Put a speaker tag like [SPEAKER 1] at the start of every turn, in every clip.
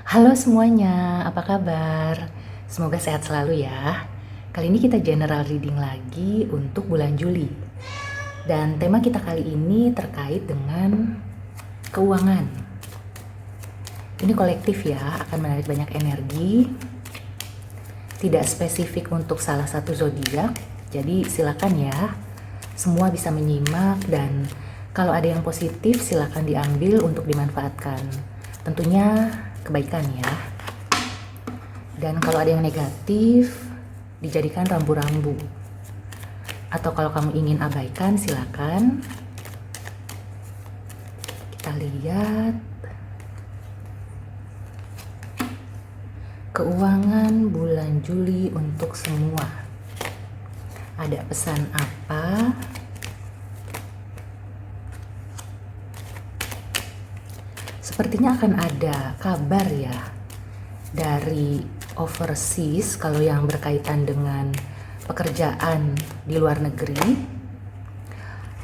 [SPEAKER 1] Halo semuanya, apa kabar? Semoga sehat selalu ya. Kali ini kita general reading lagi untuk bulan Juli. Dan tema kita kali ini terkait dengan keuangan. Ini kolektif ya, akan menarik banyak energi. Tidak spesifik untuk salah satu zodiak. Jadi silakan ya, semua bisa menyimak dan kalau ada yang positif silakan diambil untuk dimanfaatkan. Tentunya kebaikan ya. Dan kalau ada yang negatif, dijadikan rambu-rambu. Atau kalau kamu ingin abaikan, silakan. Kita lihat. Keuangan bulan Juli untuk semua. Ada pesan apa? Sepertinya akan ada kabar ya dari overseas kalau yang berkaitan dengan pekerjaan di luar negeri,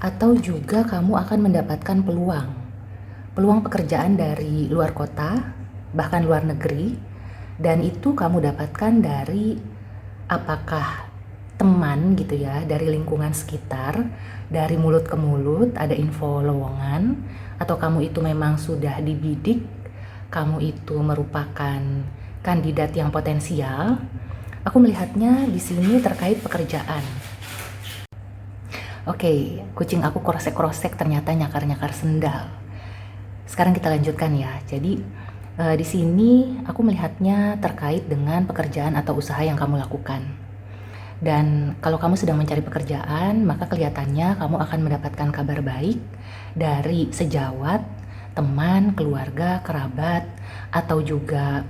[SPEAKER 1] atau juga kamu akan mendapatkan peluang pekerjaan dari luar kota bahkan luar negeri, dan itu kamu dapatkan dari apakah teman gitu ya, dari lingkungan sekitar, dari mulut ke mulut ada info lowongan, atau kamu itu memang sudah dibidik, kamu itu merupakan kandidat yang potensial. Aku melihatnya di sini terkait pekerjaan. Oke, kucing aku krosek-krosek ternyata nyakar-nyakar sendal. Sekarang kita lanjutkan ya. Jadi di sini aku melihatnya terkait dengan pekerjaan atau usaha yang kamu lakukan. Dan kalau kamu sedang mencari pekerjaan, maka kelihatannya kamu akan mendapatkan kabar baik dari sejawat, teman, keluarga, kerabat, atau juga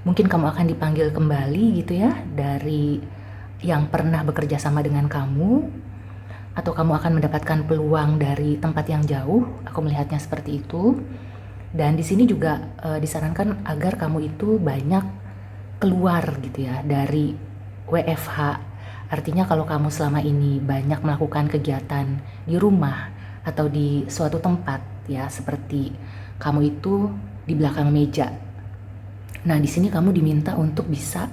[SPEAKER 1] mungkin kamu akan dipanggil kembali gitu ya dari yang pernah bekerja sama dengan kamu, atau kamu akan mendapatkan peluang dari tempat yang jauh. Aku melihatnya seperti itu. Dan di sini juga disarankan agar kamu itu banyak keluar gitu ya dari WFH. Artinya kalau kamu selama ini banyak melakukan kegiatan di rumah atau di suatu tempat ya, seperti kamu itu di belakang meja. Nah, di sini kamu diminta untuk bisa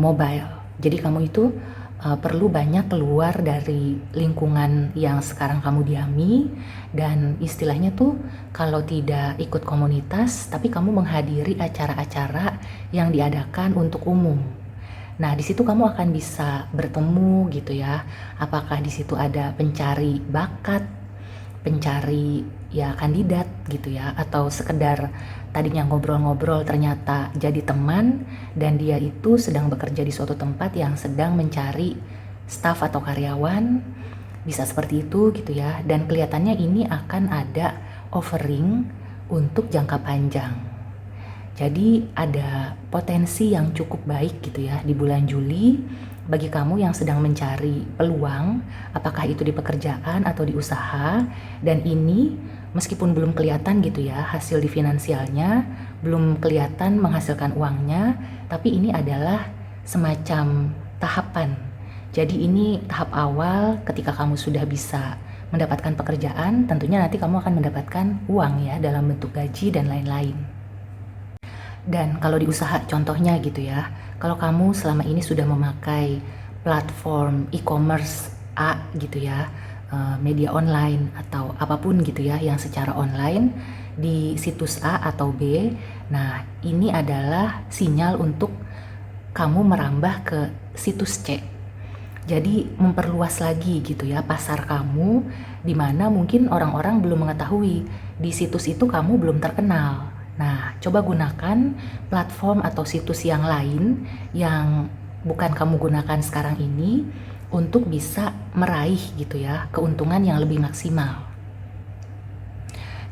[SPEAKER 1] mobile. Jadi kamu itu perlu banyak keluar dari lingkungan yang sekarang kamu diami, dan istilahnya tuh kalau tidak ikut komunitas tapi kamu menghadiri acara-acara yang diadakan untuk umum. Nah, di situ kamu akan bisa bertemu gitu ya. Apakah di situ ada pencari bakat, pencari ya kandidat gitu ya, atau sekedar tadinya ngobrol-ngobrol ternyata jadi teman dan dia itu sedang bekerja di suatu tempat yang sedang mencari staf atau karyawan, bisa seperti itu gitu ya. Dan kelihatannya ini akan ada offering untuk jangka panjang. Jadi ada potensi yang cukup baik gitu ya di bulan Juli bagi kamu yang sedang mencari peluang, apakah itu di pekerjaan atau di usaha. Dan ini meskipun belum kelihatan gitu ya hasil di finansialnya, belum kelihatan menghasilkan uangnya, tapi ini adalah semacam tahapan. Jadi ini tahap awal ketika kamu sudah bisa mendapatkan pekerjaan, tentunya nanti kamu akan mendapatkan uang ya dalam bentuk gaji dan lain-lain. Dan kalau di usaha contohnya gitu ya, kalau kamu selama ini sudah memakai platform e-commerce A gitu ya, media online atau apapun gitu ya yang secara online di situs A atau B, nah ini adalah sinyal untuk kamu merambah ke situs C. Jadi memperluas lagi gitu ya pasar kamu, di mana mungkin orang-orang belum mengetahui di situs itu kamu belum terkenal. Nah, coba gunakan platform atau situs yang lain yang bukan kamu gunakan sekarang ini untuk bisa meraih gitu ya keuntungan yang lebih maksimal.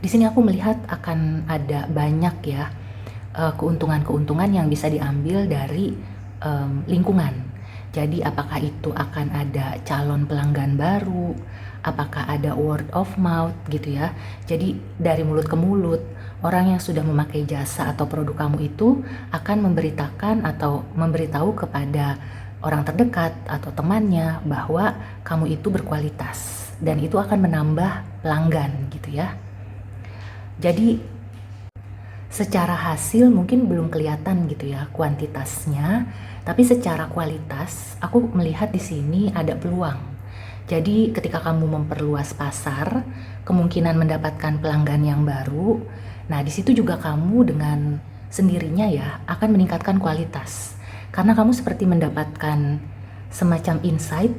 [SPEAKER 1] Di sini aku melihat akan ada banyak ya keuntungan-keuntungan yang bisa diambil dari lingkungan. Jadi apakah itu akan ada calon pelanggan baru, apakah ada word of mouth gitu ya. Jadi dari mulut ke mulut, orang yang sudah memakai jasa atau produk kamu itu akan memberitakan atau memberitahu kepada orang terdekat atau temannya bahwa kamu itu berkualitas, dan itu akan menambah pelanggan gitu ya. Jadi Secara hasil mungkin belum kelihatan gitu ya kuantitasnya, tapi secara kualitas aku melihat di sini ada peluang. Jadi ketika kamu memperluas pasar, kemungkinan mendapatkan pelanggan yang baru, nah di situ juga kamu dengan sendirinya ya akan meningkatkan kualitas. Karena kamu seperti mendapatkan semacam insight,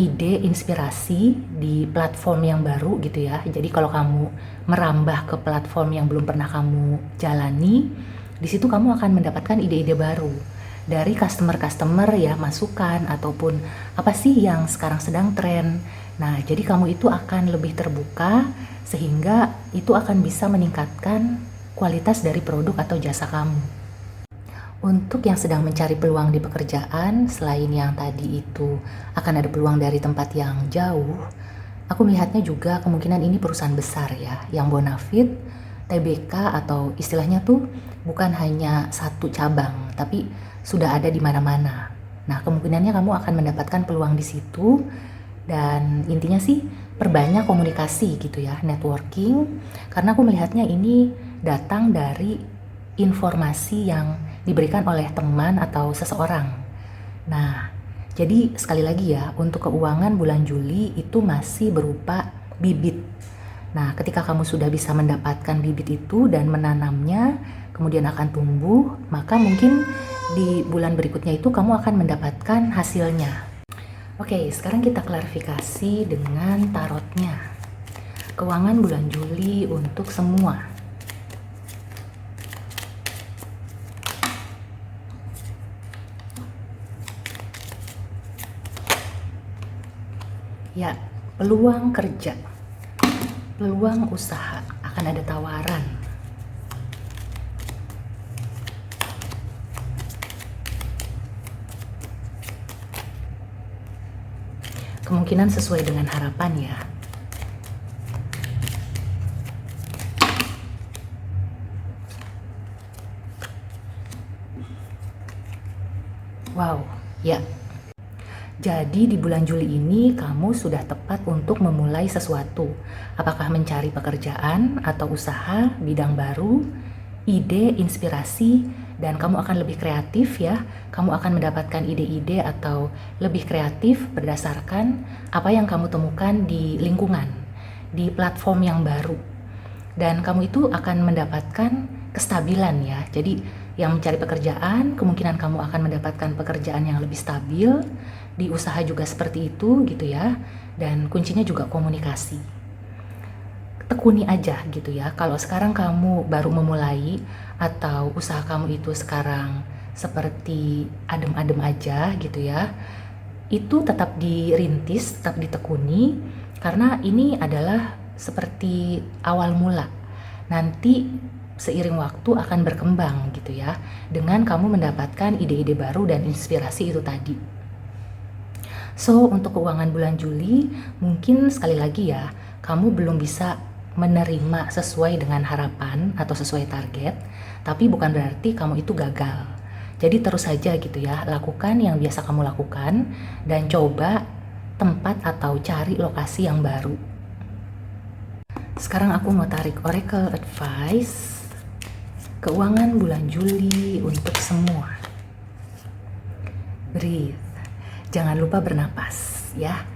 [SPEAKER 1] ide, inspirasi di platform yang baru gitu ya. Jadi kalau kamu merambah ke platform yang belum pernah kamu jalani, di situ kamu akan mendapatkan ide-ide baru dari customer-customer ya, masukan ataupun apa sih yang sekarang sedang tren. Nah, jadi kamu itu akan lebih terbuka sehingga itu akan bisa meningkatkan kualitas dari produk atau jasa kamu. Untuk yang sedang mencari peluang di pekerjaan, selain yang tadi itu akan ada peluang dari tempat yang jauh, aku melihatnya juga kemungkinan ini perusahaan besar ya, yang bonafit, TBK atau istilahnya tuh bukan hanya satu cabang, tapi sudah ada di mana-mana. Nah, kemungkinannya kamu akan mendapatkan peluang di situ dan intinya sih perbanyak komunikasi gitu ya, networking, karena aku melihatnya ini datang dari informasi yang diberikan oleh teman atau seseorang. Nah, jadi sekali lagi ya, untuk keuangan bulan Juli itu masih berupa bibit. Nah, ketika kamu sudah bisa mendapatkan bibit itu dan menanamnya, kemudian akan tumbuh, maka mungkin di bulan berikutnya itu kamu akan mendapatkan hasilnya. Oke, sekarang kita klarifikasi dengan tarotnya. Keuangan bulan Juli untuk semua. Ya, peluang kerja, peluang usaha, akan ada tawaran. Kemungkinan sesuai dengan harapan ya. Wow, ya. Jadi di bulan Juli ini kamu sudah tepat untuk memulai sesuatu. Apakah mencari pekerjaan atau usaha, bidang baru, ide, inspirasi, dan kamu akan lebih kreatif ya. Kamu akan mendapatkan ide-ide atau lebih kreatif berdasarkan apa yang kamu temukan di lingkungan, di platform yang baru. Dan kamu itu akan mendapatkan kestabilan ya. Jadi yang mencari pekerjaan, kemungkinan kamu akan mendapatkan pekerjaan yang lebih stabil. Di usaha juga seperti itu gitu ya. Dan kuncinya juga komunikasi. Tekuni aja gitu ya. Kalau sekarang kamu baru memulai atau usaha kamu itu sekarang seperti adem-adem aja gitu ya, itu tetap dirintis, tetap ditekuni, karena ini adalah seperti awal mula. Nanti seiring waktu akan berkembang gitu ya, dengan kamu mendapatkan ide-ide baru dan inspirasi itu tadi. So, untuk keuangan bulan Juli, mungkin sekali lagi ya, kamu belum bisa menerima sesuai dengan harapan atau sesuai target, tapi bukan berarti kamu itu gagal. Jadi terus saja gitu ya, lakukan yang biasa kamu lakukan dan coba tempat atau cari lokasi yang baru. Sekarang aku mau tarik Oracle Advice keuangan bulan Juli untuk semua. Breathe. Jangan lupa bernapas ya,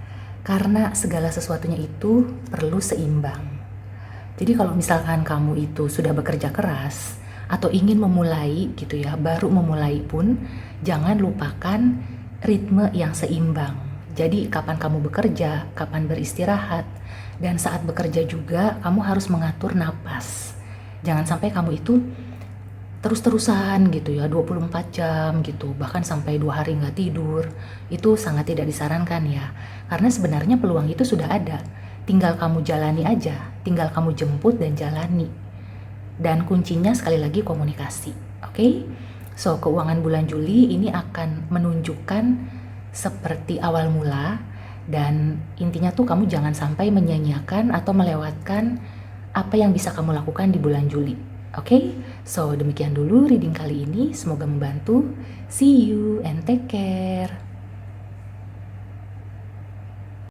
[SPEAKER 1] karena segala sesuatunya itu perlu seimbang. Jadi kalau misalkan kamu itu sudah bekerja keras atau ingin memulai gitu ya, baru memulai pun jangan lupakan ritme yang seimbang. Jadi kapan kamu bekerja, kapan beristirahat, dan saat bekerja juga kamu harus mengatur napas. Jangan sampai kamu itu terus-terusan gitu ya, 24 jam gitu, bahkan sampai 2 hari nggak tidur. Itu sangat tidak disarankan ya, karena sebenarnya peluang itu sudah ada, tinggal kamu jalani aja, tinggal kamu jemput dan jalani. Dan kuncinya sekali lagi komunikasi, oke? So, keuangan bulan Juli ini akan menunjukkan seperti awal mula, dan intinya tuh kamu jangan sampai menyanyiakan atau melewatkan apa yang bisa kamu lakukan di bulan Juli. Oke, so demikian dulu reading kali ini, semoga membantu. See you and take care.